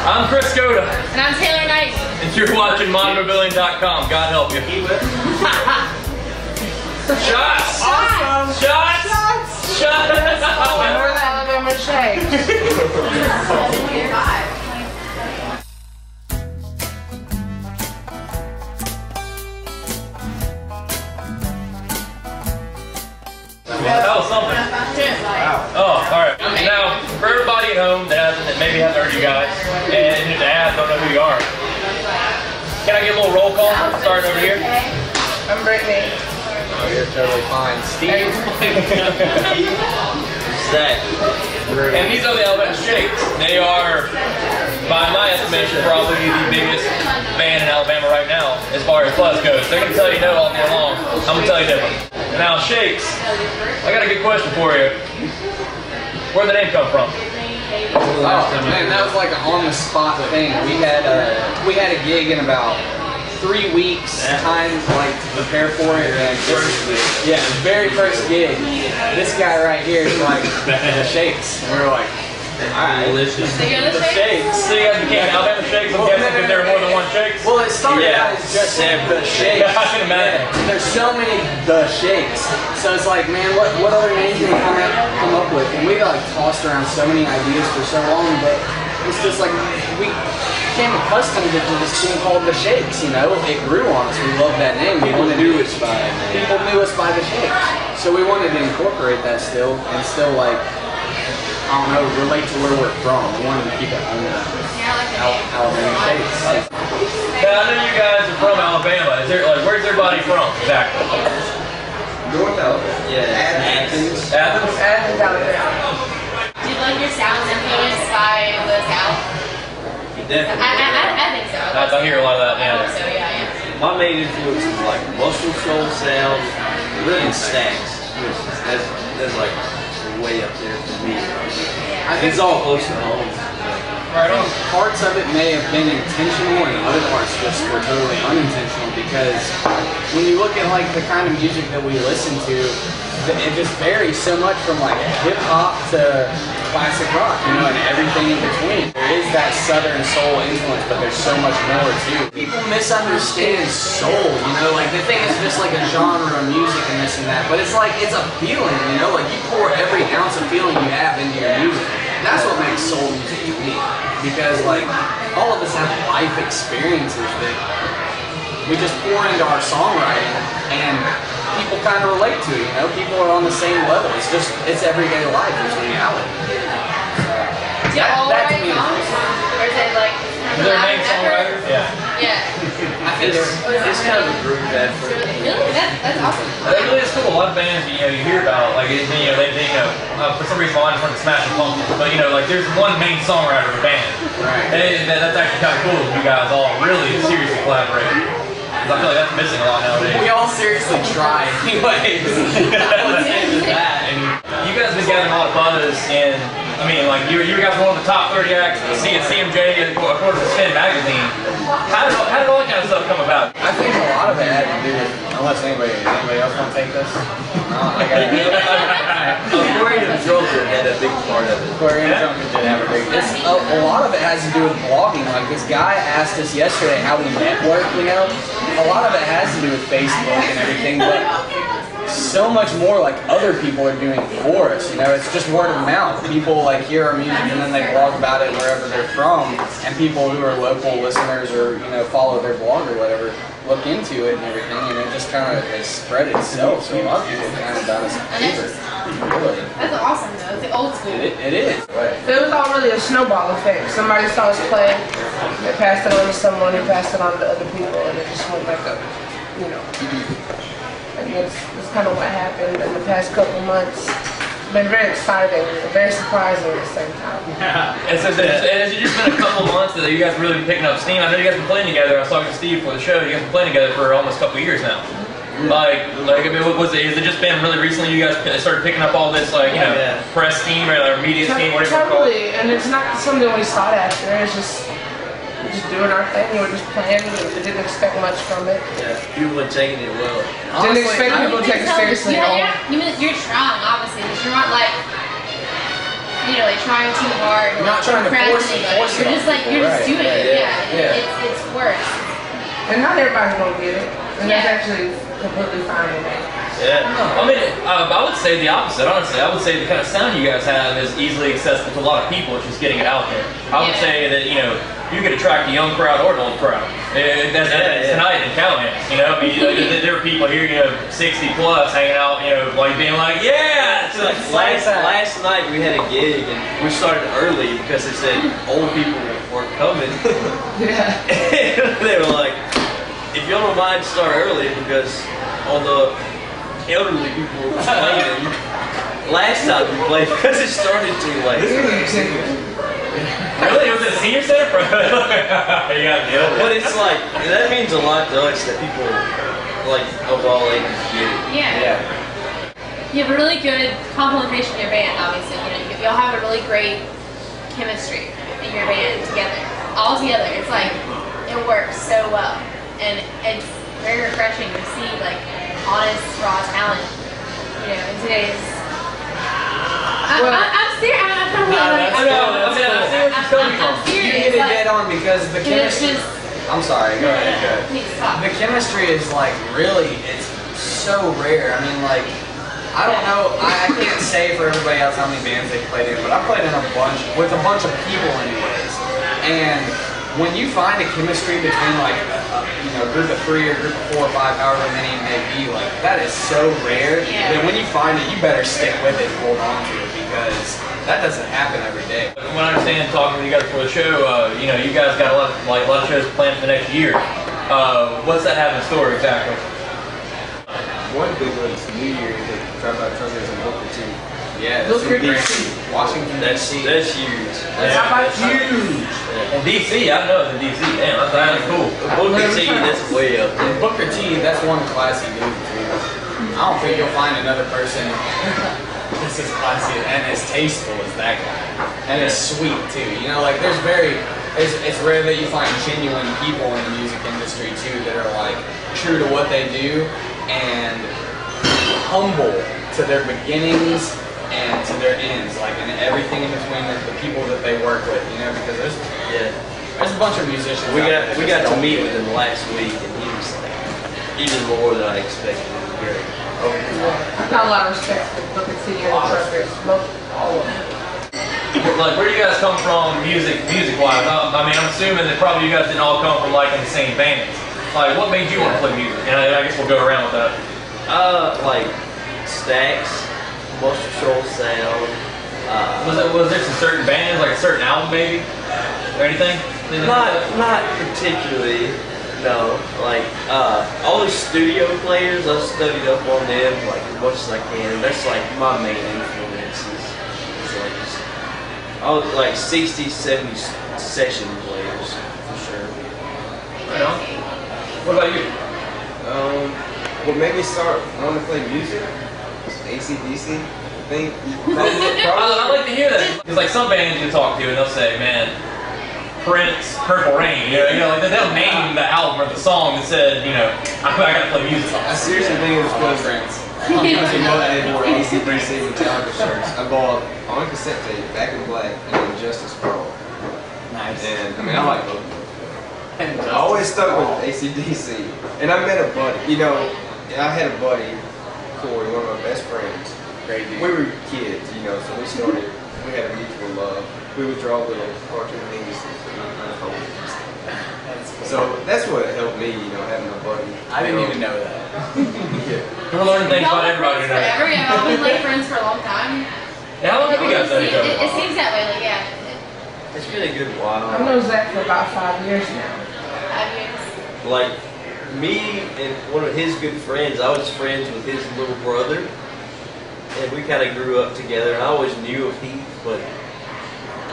I'm Kris Skoda. And I'm Knighton. And you're watching Mobilian.com. God help you. Shots! Awesome. Shots! Shots! Shots! More than Alabama shake. That was something. Oh, alright. Now, for everybody at home that maybe hasn't heard you guys, and who's asked, don't know who you are, can I get a little roll call? Starting over here. I'm Brittany. Oh, you're totally fine. Steve. Zach. And these are the Alabama Shakes. They are, by my estimation, probably the biggest band in Alabama right now as far as buzz goes. They're going to tell you no all day long. I'm going to tell you different. Now, Shakes, I got a good question for you. Where'd the name come from? Oh man, that was like an on-the-spot thing. We had a gig in about 3 weeks time, like to prepare for it. And yeah, the very first gig. This guy right here is like the Shakes, and we were like, alright, delicious. The Shakes. So you guys became Alabama Shakes. I'm guessing because there were more than one Shakes. Well, it started out as just the Shakes. I can imagine. There's so many the Shakes. So it's like, man, what other names can we come up with? And we like tossed around so many ideas for so long, but it's just like we became accustomed to this being called the Shakes. You know, it grew on us. We loved that name. People knew us by it. People knew us by the Shakes. So we wanted to incorporate that still, and still like, I don't know, relate to where we're from. We wanted to keep it on Alabama Shakes. Now, I know you guys are from Alabama. Is there like, where's everybody from exactly? North Alabama. Yeah. Athens. Athens? Athens, Alabama. Do you like your sounds influenced by the South? Definitely. I think so. I hear a lot of that now. I hope so, yeah. My main influence is like Muscle Soul sound, really stacks. That's like way up there for me. I think It's all close to home. right on. Parts of it may have been intentional, and other parts just were totally unintentional. Because when you look at like the kind of music that we listen to, it just varies so much from like hip hop to classic rock, you know, and everything in between. There is that Southern soul influence, but there's so much more too. People misunderstand soul, you know, like the thing is just like a genre of music and this and that, but it's like, it's a feeling, you know, like you pour every ounce of feeling you have into your music. And that's what makes soul music unique, because like all of us have life experiences that we just pour into our songwriting, and people kind of relate to it, you know? People are on the same level. It's just, it's everyday life. It's reality. Do you all that to write me songs? Or is it like Is there a main songwriter? Yeah. Yeah. I think It's kind of a group effort. Really? That's awesome. That really is cool. A lot of bands, you know, you hear about, like, you know, they you know, for some reason I just want to smash a pumpkin, but you know, like, there's one main songwriter of a band. Right. And that's actually kind of cool. You guys all really seriously collaborate. I feel like that's missing a lot nowadays. We all seriously try, anyways. I would say that. And you guys have been gathering a lot of buzz, and I mean, like you guys were one of the top 30 acts at CMJ, according to Spin magazine. How did all that kind of stuff come about? I think a lot of it had to do with, unless anybody else want to take this? No, I got it. Aquarium Joker had a big part of it. Aquarium Junker did have a big. A lot of it has to do with blogging. Like this guy asked us yesterday how we network, you know? A lot of it has to do with Facebook and everything, but so much more like other people are doing for us, you know? It's just word of mouth. People like hear our music and then they blog about it wherever they're from, and people who are local listeners or, you know, follow their blog or whatever look into it and everything, and it just kind of has spread itself. So a lot of people kind of done us a favor. Really. That's awesome though. It's old school. It is. It was all really a snowball effect. Somebody saw us play, they passed it on to someone, who passed it on to other people, and it just went like a, you know. And that's kind of what happened in the past couple months. It's been very exciting, very surprising at the same time. And so has it just been a couple months that you guys really been picking up steam? I know you guys been playing together. I was talking to Steve for the show. You guys been playing together for almost a couple years now. Like, I mean, has it just been really recently you guys started picking up all this, like, you know, press steam or media steam, whatever it's called? Totally, and it's not something we sought after. It's just doing our thing. We were just playing. We didn't expect much from it. Yeah, people were taking it well. Didn't expect people to take it seriously at all. You're strong, obviously, but you're not like, you know, like trying too hard. You're not trying to force it You're just like, you're just doing it. Yeah. It's worse. And not everybody's gonna get it. And that's actually completely fine with me. Yeah. I mean, I would say the opposite, honestly. I would say the kind of sound you guys have is easily accessible to a lot of people. It's just getting it out there. I would say that, you know, you could attract a young crowd or an old crowd. That's tonight in Callaghan. You know, I mean, there are people here, you know, 60 plus hanging out, you know, like being like, yeah! It's like last night we had a gig and we started early because they said old people weren't coming. Yeah. And they were like, if you don't mind, start early because all the elderly people were playing last time we played because it started too late. Really? It was a senior center? You got the elderly. But it's like, that means a lot to us that people like of all ages get it. Yeah. You have a really good complementation in your band, obviously. You know, y'all have a really great chemistry in your band together. All together. It's like, it works so well. And it's very refreshing to see, like, honest, raw talent, you know, in today's... I'm serious. I'm serious. You hit it dead on because the chemistry... I'm sorry, go ahead. Please stop. The chemistry is like really, it's so rare. I mean, like, I don't know, I can't say for everybody else how many bands they played in, but I played in with a bunch of people anyways. And when you find a chemistry between like a group of 3 or a group of 4 or 5, however many it may be, like that is so rare that when you find it, you better stick with it and hold on to it because that doesn't happen every day. When I understand talking to you guys before the show, you know, you guys got a lot of shows planned for the next year. What's that have in store exactly? One big one is New Year's at Talk-A-Bout Truckers and Booker T. Yeah, Booker T. Washington, That's D.C. huge. That's huge. In DC, I know it's in DC. Damn, that's cool. Booker T, that's way up there. Booker T, that's one classy dude too. I don't think you'll find another person that's as classy and as tasteful as that guy. And as sweet too. You know, like it's rare that you find genuine people in the music industry too that are like true to what they do and humble to their beginnings and to their ends, like and everything in between the people that they work with, you know, because there's a bunch of musicians. We got to meet with him last week, and he was like even more than I expected. It was great. I've got a lot of respect for Booker T and the Truckers, all of them. Like, where do you guys come from music-wise? I mean, I'm assuming that probably you guys didn't all come from like in the same bands. Like, what made you want to play music? And I guess we'll go around with that. Like Stacks, Most Control Sound. Was there some certain bands, like a certain album maybe? Or anything? Not particularly, no. Like, all the studio players, I've studied up on them like as much as I can. That's like my main influences. It's like, all like 60s, 70s session players, for sure. Right on. What about you? What made me start wanting to play music was AC/DC, I think. I like to hear that. Because like some bands you talk to and they'll say, man, Prince, Purple Rain, you know, like they'll name the album or the song that said, you know, I gotta play music. I seriously think it was because I know that I wore AC/DC Metallica shirts. I bought on a cassette tape, Back in Black, and Justice for All. Nice. And I mean, I like both. I always stuck with AC/DC, and I met a buddy. You know, I had a buddy, Corey, one of my best friends. Great dude. We were kids, you know, so we had a mutual love. We would draw little cartoon things. So that's what helped me, you know, having a buddy. I didn't even know that. We're learning things about everybody Y'all tonight. been friends forever. Y'all been like friends for a long time. Yeah, how long have you guys known each other? It seems that way, like It's been a good while. I've known Zach for about 5 years now. 5 years. Like me and one of his good friends, I was friends with his little brother, and we kind of grew up together. And I always knew of Heath, but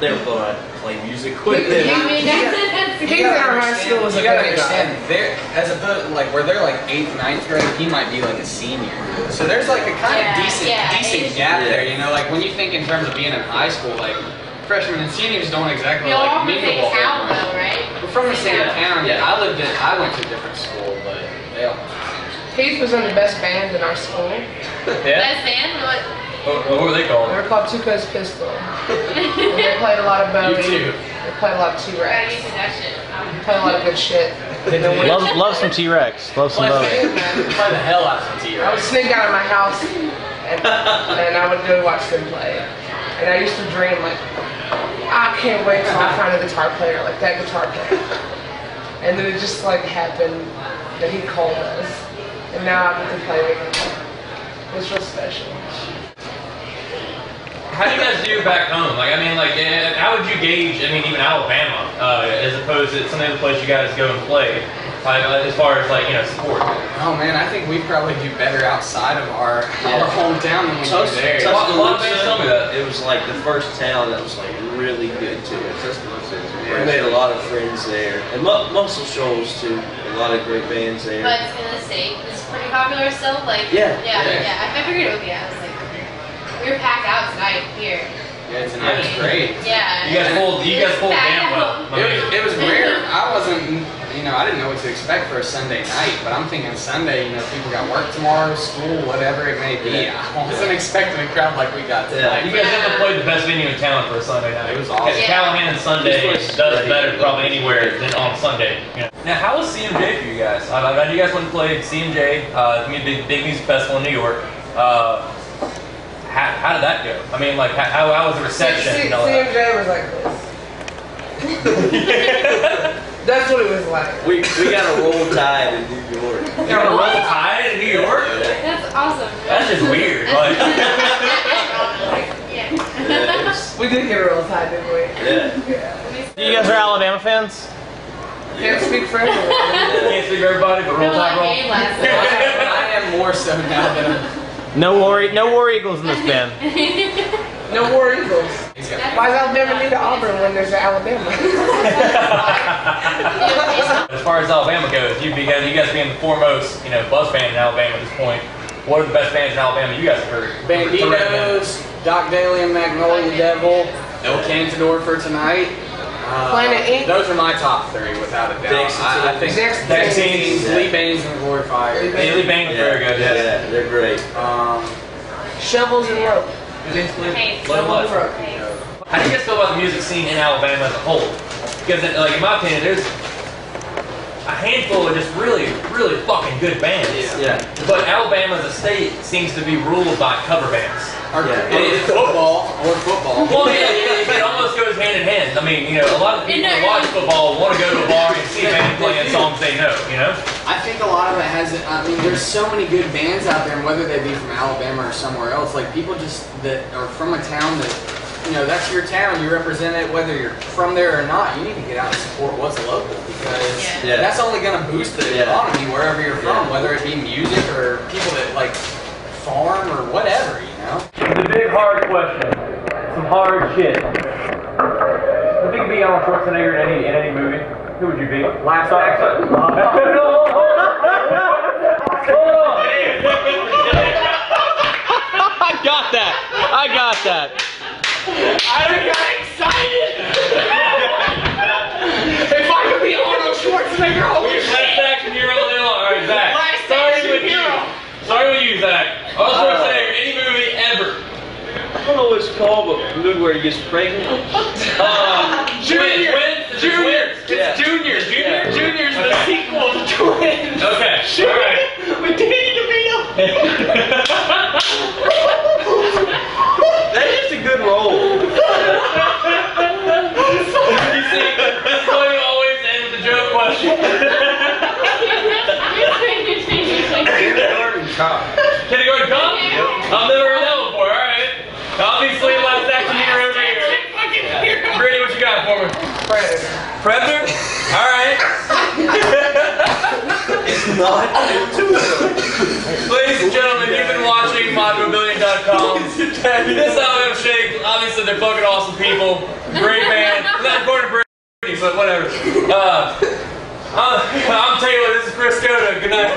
never thought I'd play music with him. I mean, that's He's in our high school as a You gotta good guy. understand, they're, as opposed, like, where they're like 8th, 9th grade, he might be like a senior. So there's like a kind of decent gap there, you know, like when you think in terms of being in high school, like freshmen and seniors don't exactly y'all like all from the mingle same town, much. though, right? We're from the same town, yeah. I went to a different school, but they all. Heath was in the best band in our school. Yeah? Best band? What? What were they called? They were called Tuco's Pistol. And they played a lot of Bowie. You too. They played a lot of T-Rex. You see that shit. Played a lot of good shit. Love some T-Rex. Love some Bowie. Play the hell out of some T-Rex. I would sneak out of my house and I would go watch them play. And I used to dream like, I can't wait till I find a guitar player like that guitar player. And then it just like happened that he called us. And now I get to play with him. It's real special. How do you guys do back home? Like, I mean, like, how would you gauge, I mean, even Alabama, as opposed to some of the places you guys go and play, as far as, like, you know, support? Oh, man, I think we probably do better outside of our hometown than we do there. A lot of fans tell me that. It was like the first town that was like really good to us. We made a lot of friends there, and Muscle Shoals too. A lot of great bands there. But in the state, it's pretty popular still. Like, Yeah. I figured it would be. I was like, we were packed out tonight here. Yeah, tonight was great. Yeah. You guys pulled damn well. It was rare. I wasn't, you know, I didn't know what to expect for a Sunday night, but I'm thinking Sunday, you know, people got work tomorrow, school, whatever it may be. I wasn't expecting a crowd like we got tonight. You guys definitely played the best venue in town for a Sunday night. It was awesome. Callaghan Sunday does better probably anywhere than on Sunday. You know? Now, how was CMJ for you guys? I know you guys went and played CMJ, big music festival in New York. How did that go? I mean, like, how was the reception? CMJ was like this. That's what it was like. We got a roll tide in New York. You got a roll tide in New York? That's awesome. That's just weird. Like, Yeah. We did get a real tide, didn't we? Yeah. You guys are Alabama fans? Can't speak for everyone. can't speak for everybody, but roll tide roll. Game last night. I am more so now that I'm... No War Eagles in this band. No War Eagles. Why does Alabama need an Auburn when there's an Alabama? As far as Alabama goes, you guys being the foremost, you know, buzz band in Alabama at this point, what are the best bands in Alabama you guys have heard? Banditos, Doc Daly and Magnolia Devil, El Cantador for tonight. Planet Inc. Those are my top three, without a doubt. I think Vaccines, Lee Baines and Glory Fire. Lee Baines are very good, yes. Yeah, they're great. Shovels and rope. Hey, Shovels and rope. How do you guys feel about the music scene in Alabama as a whole? Because, like, in my opinion, there's a handful of just really, really fucking good bands. Yeah. But Alabama as a state seems to be ruled by cover bands. Or football. Well, it almost goes hand in hand. I mean, you know, a lot of people that watch football want to go to a bar and see a band playing songs they know, you know? I think a lot of it has, I mean, there's so many good bands out there, and whether they be from Alabama or somewhere else, like people just that are from a town that, you know, that's your town, you represent it, whether you're from there or not, you need to get out and support what's local, because that's only going to boost the economy wherever you're from, whether it be music or people that like farm or whatever, you know? The big hard question. Some hard shit. If you could be Arnold Schwarzenegger in any movie, who would you be? Last action. Hold on. I got that. I got excited! If I could be Arnold Schwarzenegger, holy shit! Last action hero. All right, Zach. Last action hero! Sorry with you, Zach. Arnold Schwarzenegger, any movie ever. I don't know what it's called, but the movie where he gets pregnant. Junior! Junior! It's Junior! Junior's the sequel to Twins! Okay, alright. With Danny DeVito! That is a good role. You see, this is why we always end with a joke question. Kindergarten Cop. Kindergarten Cop? I've never heard that one before, alright. Obviously, last action hero over here. Brittany, what you got for me? Predator. Predator? Alright. It's not. Ladies and gentlemen, you've been watching Mobilian.com. This Alabama Shake, obviously they're fucking awesome people. Great band. Not according to Brittany, but whatever. I'm Taylor, this is Skoda. Good night.